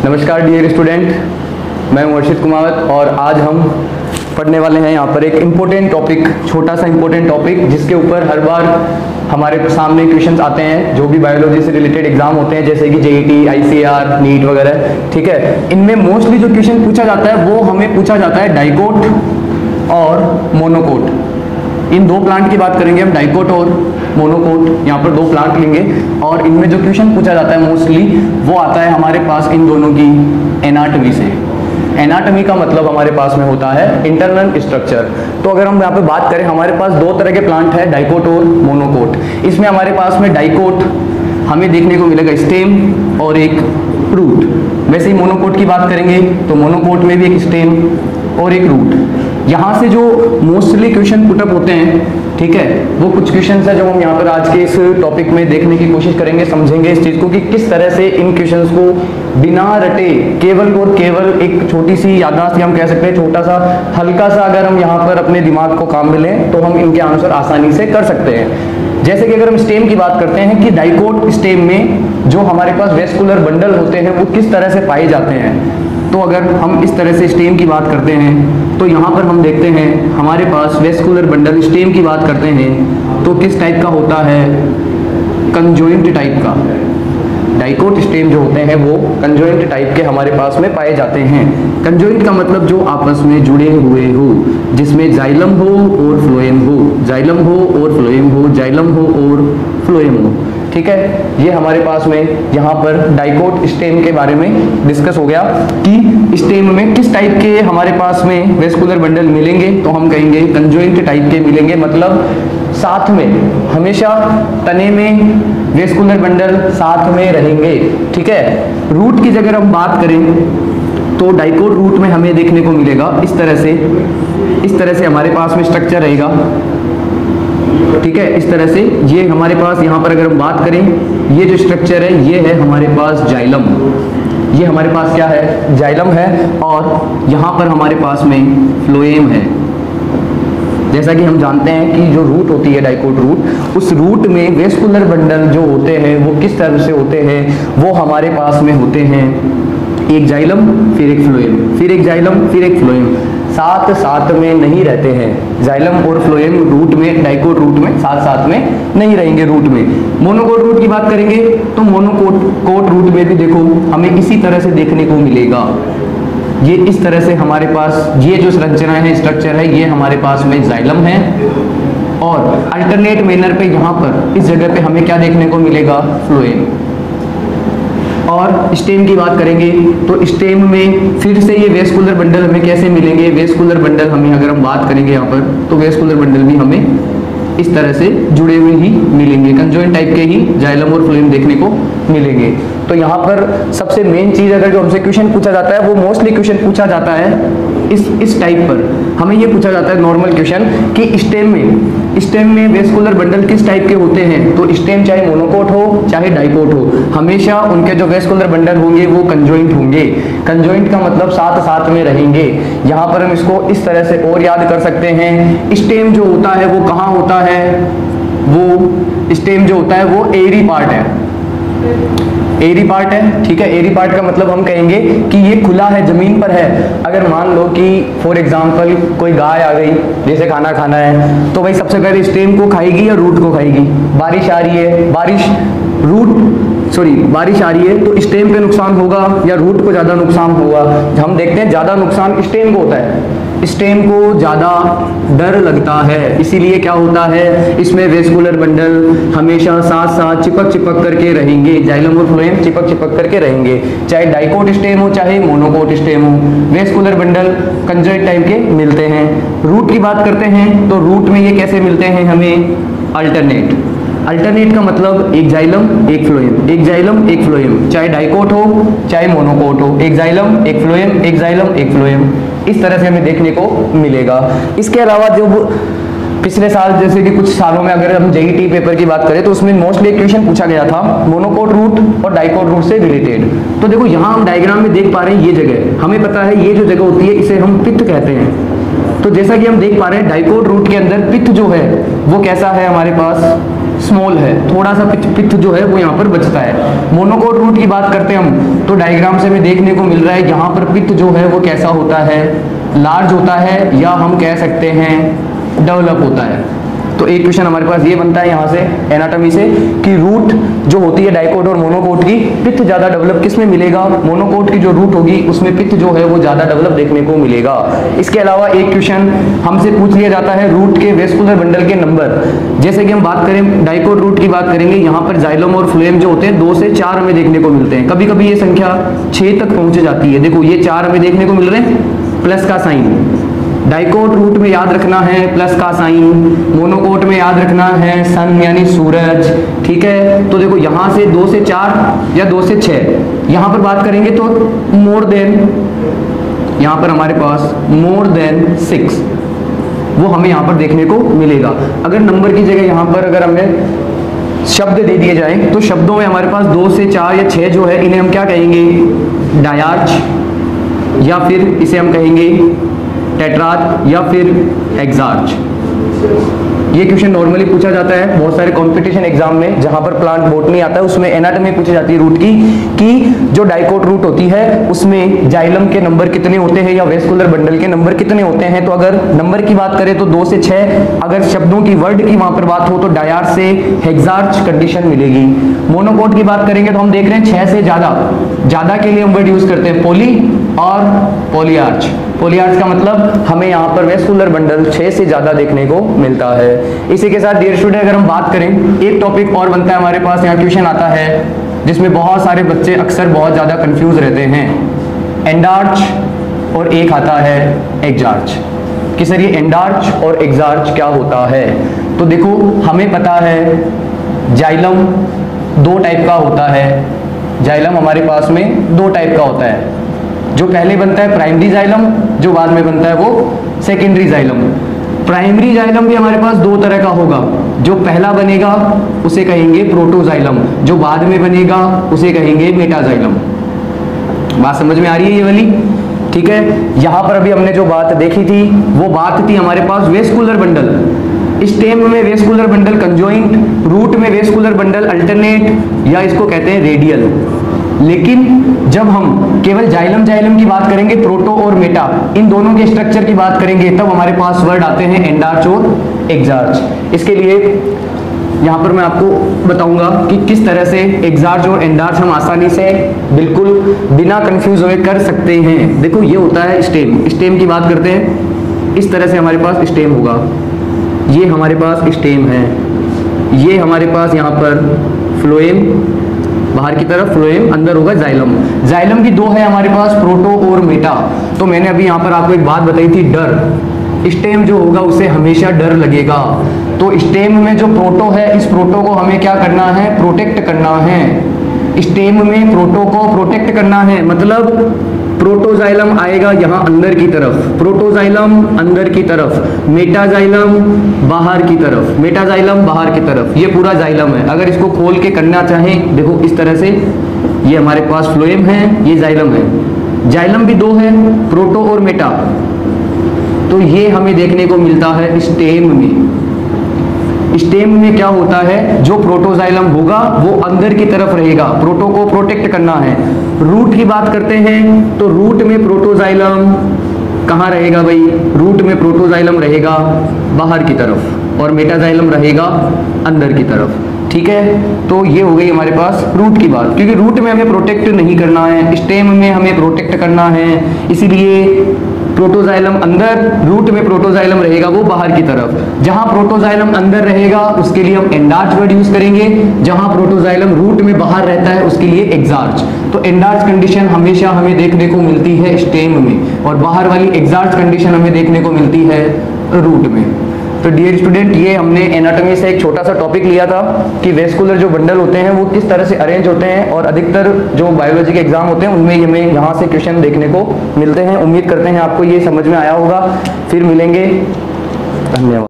नमस्कार dear student, मैं वर्षित कुमावत और आज हम पढ़ने वाले हैं यहाँ पर एक इम्पोर्टेंट टॉपिक, छोटा सा इम्पोर्टेंट टॉपिक जिसके ऊपर हर बार हमारे सामने क्वेश्चंस आते हैं जो भी बायोलॉजी से रिलेटेड एग्जाम होते हैं, जैसे कि जेईटी, आईसीआर, नीट वगैरह। ठीक है, इनमें मोस्टली जो क्वेश्चन पूछा जाता है वो हमें पूछा जाता है डाइकोट और मोनोकोट। इन दो प्लांट की बात करेंगे हम, डाइकोट और मोनोकोट। यहाँ पर दो प्लांट लेंगे और इनमें जो क्वेश्चन पूछा जाता है मोस्टली वो आता है हमारे पास इन दोनों की एनाटॉमी से। एनाटॉमी का मतलब हमारे पास में होता है इंटरनल स्ट्रक्चर। तो अगर हम यहाँ पे बात करें, हमारे पास दो तरह के प्लांट है, डाइकोट और मोनोकोट। इसमें हमारे पास में डाइकोट हमें देखने को मिलेगा स्टेम और एक रूट। वैसे ही मोनोकोट की बात करेंगे तो मोनोकोट में भी एक स्टेम और एक रूट। यहाँ से जो मोस्टली क्वेश्चन पुटअप होते हैं, ठीक है, वो कुछ क्वेश्चन है जो हम यहाँ पर आज के इस टॉपिक में देखने की कोशिश करेंगे, समझेंगे इस चीज को कि किस तरह से इन क्वेश्चंस को बिना रटे केवल और केवल एक छोटी सी याददाश्त, हम कह सकते हैं छोटा सा हल्का सा अगर हम यहाँ पर अपने दिमाग को काम में लें तो हम इनके आंसर आसानी से कर सकते हैं। जैसे कि अगर हम स्टेम की बात करते हैं कि डाइकोट स्टेम में जो हमारे पास वेस्कुलर बंडल होते हैं वो किस तरह से पाए जाते हैं, तो अगर हम इस तरह से स्टेम की बात करते हैं तो यहाँ पर हम देखते हैं हमारे पास वेस्कुलर बंडल, स्टेम की बात करते हैं तो किस टाइप का होता है, कंजॉइंट टाइप का। डाइकोट स्टेम जो होते हैं वो कंजॉइंट टाइप के हमारे पास में पाए जाते हैं। कंजॉइंट का मतलब जो आपस में जुड़े हुए हो, जिसमें जाइलम हो और फ्लोएम हो, जाइलम हो और फ्लोएम हो, जाइलम हो और फ्लोएम हो। ठीक है, ये हमारे पास में यहाँ पर डाइकोट स्टेम के बारे में डिस्कस हो गया कि स्टेम में किस टाइप के हमारे पास में वेस्कुलर बंडल मिलेंगे, तो हम कहेंगे कंजॉइंट टाइप के मिलेंगे। मतलब साथ में हमेशा तने में वेस्कुलर बंडल साथ में रहेंगे। ठीक है, रूट की जगह हम बात करें तो डाइकोट रूट में हमें देखने को मिलेगा इस तरह से हमारे पास में स्ट्रक्चर रहेगा। ठीक है, इस तरह से ये हमारे पास यहाँ पर अगर हम बात करें, ये जो स्ट्रक्चर है ये है हमारे पास जाइलम। ये हमारे पास क्या है, जाइलम है, और यहाँ पर हमारे पास में फ्लोएम है। जैसा कि हम जानते हैं कि जो रूट होती है डाइकोट रूट, उस रूट में वेस्कुलर बंडल जो होते हैं वो किस तरह से होते हैं, वो हमारे पास में होते हैं एक जाइलम फिर एक फ्लोएम, फिर एक जाइलम फिर एक फ्लोएम, साथ में नहीं रहते हैं। जाइलम और फ्लोएम रूट में, डाइकोट रूट में साथ में नहीं रहेंगे रूट में। मोनोकोट रूट की बात करेंगे तो मोनोकोट रूट में भी देखो हमें इसी तरह से देखने को मिलेगा। ये इस तरह से हमारे पास ये जो संरचना है, स्ट्रक्चर है, ये हमारे पास में जाइलम है, और अल्टरनेट मैनर पे यहाँ पर इस जगह पे हमें क्या देखने को मिलेगा, फ्लोएम। और स्टेम की बात करेंगे तो स्टेम में फिर से ये वेस्कुलर बंडल हमें कैसे मिलेंगे, वेस्कुलर बंडल हमें अगर हम बात करेंगे यहाँ पर तो वेस्कुलर बंडल भी हमें इस तरह से जुड़े हुए ही मिलेंगे, कंजॉइंट टाइप के ही जाइलम और फ्लोएम देखने को मिलेंगे। तो यहाँ पर सबसे मेन चीज अगर जो हमसे क्वेश्चन पूछा जाता है वो मोस्टली क्वेश्चन पूछा जाता है इस टाइप पर। हमें ये पूछा जाता है नॉर्मल क्वेश्चन कि स्टेम में वेस्कुलर बंडल किस टाइप के होते हैं, तो स्टेम चाहे मोनोकोट हो चाहे डाइकोट हो, हमेशा उनके जो वेस्कुलर बंडल होंगे वो कंजॉइंट होंगे। कंजॉइंट का मतलब साथ में रहेंगे। यहाँ पर हम इसको इस तरह से और याद कर सकते हैं, स्टेम जो होता है वो कहाँ होता है, वो स्टेम जो होता है वो एरी पार्ट है, एरी पार्ट है। ठीक है, एरी पार्ट का मतलब हम कहेंगे कि ये खुला है, जमीन पर है। अगर मान लो कि फॉर एग्जांपल कोई गाय आ गई, जैसे खाना खाना है, तो भाई सबसे पहले स्टेम को खाएगी या रूट को खाएगी। बारिश आ रही है, बारिश आ रही है तो स्टेम पे नुकसान होगा या रूट को ज्यादा नुकसान होगा। हम देखते हैं ज्यादा नुकसान स्टेम को होता है, स्टेम को ज्यादा डर लगता है, इसीलिए क्या होता है, इसमें वेस्कुलर बंडल हमेशा साथ चिपक करके रहेंगे, जाइलम और फ्लोएम चिपक करके रहेंगे। चाहे डाइकोट स्टेम हो चाहे मोनोकोट स्टेम हो, वेस्कुलर बंडल कंजॉइंट टाइप के मिलते हैं। रूट की बात करते हैं तो रूट में ये कैसे मिलते हैं हमें, अल्टरनेट का मतलब एक जाइलम एक फ्लोएम, एक जाइलम एक फ्लोएम, चाहे डाइकोट हो चाहे मोनोकोट हो, एक जाइलम एक फ्लोएम, एक जाइलम एक फ्लोएम, इस तरह से हमें देखने को मिलेगा। इसके अलावा जो पिछले साल जैसे कि कुछ सालों में अगर हम जेईटी पेपर की बात करें तो उसमें मोस्टली एक क्वेश्चन पूछा गया था मोनोकोट रूट और डाइकोट रूट से रिलेटेड। तो देखो यहाँ हम डायग्राम में देख पा रहे हैं, ये जगह हमें पता है, ये जो जगह होती है इसे हम पित्त कहते हैं। तो जैसा कि हम देख पा रहे हैं डाइकोट रूट के अंदर पित्त जो है वो कैसा है, हमारे पास स्मॉल है, थोड़ा सा पित्त जो है वो यहाँ पर बचता है। मोनोकोट रूट की बात करते हैं हम, तो डायग्राम से हमें देखने को मिल रहा है यहाँ पर पित्त जो है वो कैसा होता है, लार्ज होता है, या हम कह सकते हैं डेवलप होता है। तो एक क्वेश्चन हमारे पास ये बनता है यहाँ से एनाटॉमी से कि रूट जो होती है डाइकोट और मोनोकोट की, पित्त ज्यादा डेवलप किस में मिलेगा, मोनोकोट की जो रूट होगी उसमें पित्त जो है वो ज्यादा डेवलप देखने को मिलेगा। इसके अलावा एक क्वेश्चन हमसे पूछ लिया जाता है रूट के वेस्कुलर बंडल के नंबर। जैसे कि हम बात करें डाइकोट रूट की बात करेंगे, यहाँ पर जाइलम और फ्लोएम जो होते हैं 2 से 4 हमें देखने को मिलते हैं, कभी कभी ये संख्या 6 तक पहुंच जाती है। देखो ये 4 हमें देखने को मिल रहे हैं, प्लस का साइन। डाइकोट रूट में याद रखना है प्लस का साइन, मोनोकोट में याद रखना है सन यानी सूरज, ठीक है। तो देखो यहाँ से 2 से 4 या 2 से 6, यहाँ पर बात करेंगे तो मोर देन, यहाँ पर हमारे पास मोर देन 6 वो हमें यहाँ पर देखने को मिलेगा। अगर नंबर की जगह यहाँ पर अगर हमें शब्द दे दिए जाए तो शब्दों में हमारे पास 2 से 4 या 6 जो है इन्हें हम क्या कहेंगे, डायार्च, या फिर इसे हम कहेंगे टेट्रार्च, या फिर एक्सार्च। ये क्वेश्चन नॉर्मली पूछा जाता है बहुत सारे कंपटीशन एग्जाम में, जहां पर प्लांट बॉटनी आता है उसमें एनाटॉमी पूछी जाती है रूट की, कि जो डाइकोट रूट होती है उसमें जाइलम के नंबर कितने होते हैं या वेस्कुलर बंडल के नंबर कितने होते हैं। तो अगर नंबर की बात करें तो 2 से 6, अगर शब्दों की वर्ड की वहां पर बात हो तो डायार्च से हेक्सार्च कंडीशन मिलेगी। मोनोकोट की बात करेंगे तो हम देख रहे हैं 6 से ज्यादा के लिए हम वर्ड यूज करते हैं पॉली और पॉलीआर्च। पॉलीआर्च का मतलब हमें यहाँ पर वेस्कुलर बंडल 6 से ज्यादा देखने को मिलता है। इसी के साथ डियर स्टूडेंट अगर हम बात करें, एक टॉपिक और बनता है हमारे पास, यहाँ क्वेश्चन आता है जिसमें बहुत सारे बच्चे अक्सर बहुत ज्यादा कंफ्यूज रहते हैं, एंडार्च और एक आता है एक्सार्च, कि सर ये एंडार्च और एक्सार्च क्या होता है। तो देखो हमें पता है जाइलम 2 टाइप का होता है, जाइलम हमारे पास में 2 टाइप का होता है, जो पहले बनता है प्राइमरी जाइलम, जो बाद में बनता है वो सेकेंडरी जाइलम। प्राइमरी जाइलम भी हमारे पास 2 तरह का होगा, जो पहला बनेगा उसे कहेंगे प्रोटोजाइलम, जो बाद में बनेगा उसे कहेंगे मेटाजाइलम। बात समझ में आ रही है ये वाली, ठीक है। यहां पर अभी हमने जो बात देखी थी वो बात थी हमारे पास वेस्कुलर बंडल, स्टेम में वेस्कुलर बंडल कंजॉइंट, रूट में वेस्कुलर बंडल अल्टरनेट, या इसको कहते हैं रेडियल। लेकिन जब हम केवल जाइलम की बात करेंगे, प्रोटो और मेटा इन दोनों के स्ट्रक्चर की बात करेंगे, तब हमारे पास वर्ड आते हैं एंडार्च और एक्सार्च। इसके लिए यहाँ पर मैं आपको बताऊंगा कि किस तरह से एक्सार्च और एंडार्च हम आसानी से बिल्कुल बिना कंफ्यूज हुए कर सकते हैं। देखो ये होता है स्टेम, स्टेम की बात करते हैं, इस तरह से हमारे पास स्टेम होगा, ये हमारे पास स्टेम है, ये हमारे पास यहाँ पर फ्लोएम, बाहर की तरफ फ्लोएम, अंदर होगा जाइलम। जाइलम की 2 है हमारे पास, प्रोटो और मेटा। तो मैंने अभी यहाँ पर आपको एक बात बताई थी, डर, स्टेम जो होगा उसे हमेशा डर लगेगा। तो स्टेम में जो प्रोटो है, इस प्रोटो को हमें क्या करना है, प्रोटेक्ट करना है। स्टेम में प्रोटो को प्रोटेक्ट करना है, मतलब प्रोटोजाइलम आएगा यहाँ अंदर की तरफ, प्रोटोजाइलम अंदर की तरफ, मेटाजाइलम बाहर की तरफ, मेटाजाइलम बाहर की तरफ, ये पूरा जाइलम है। अगर इसको खोल के करना चाहें, देखो इस तरह से, ये हमारे पास फ्लोएम है, ये जाइलम है। जाइलम भी 2 है, प्रोटो और मेटा। तो ये हमें देखने को मिलता है स्टेम में। स्टेम में क्या होता है, जो प्रोटोजाइलम होगा वो अंदर की तरफ रहेगा, प्रोटो को प्रोटेक्ट करना है। रूट की बात करते हैं तो रूट में प्रोटोजाइलम कहाँ रहेगा भाई, रूट में प्रोटोजाइलम रहेगा बाहर की तरफ और मेटाजाइलम रहेगा अंदर की तरफ, ठीक है। तो ये हो गई हमारे पास रूट की बात, क्योंकि रूट में हमें प्रोटेक्ट नहीं करना है, स्टेम में हमें प्रोटेक्ट करना है, इसीलिए प्रोटोजाइलम अंदर, रूट में प्रोटोजाइलम रहेगा वो बाहर की तरफ। जहां प्रोटोजाइलम अंदर रहेगा उसके लिए हम एंडार्च वर्ड यूज करेंगे, जहां प्रोटोजाइलम रूट में बाहर रहता है उसके लिए एक्सार्च। तो एंडार्च कंडीशन हमेशा हमें देखने को मिलती है स्टेम में, और बाहर वाली एक्सार्च कंडीशन हमें देखने को मिलती है रूट में। तो डियर स्टूडेंट, ये हमने एनाटॉमी से एक छोटा सा टॉपिक लिया था कि वेस्कुलर जो बंडल होते हैं वो किस तरह से अरेंज होते हैं, और अधिकतर जो बायोलॉजी के एग्जाम होते हैं उनमें हमें यहाँ से क्वेश्चन देखने को मिलते हैं। उम्मीद करते हैं आपको ये समझ में आया होगा। फिर मिलेंगे, धन्यवाद।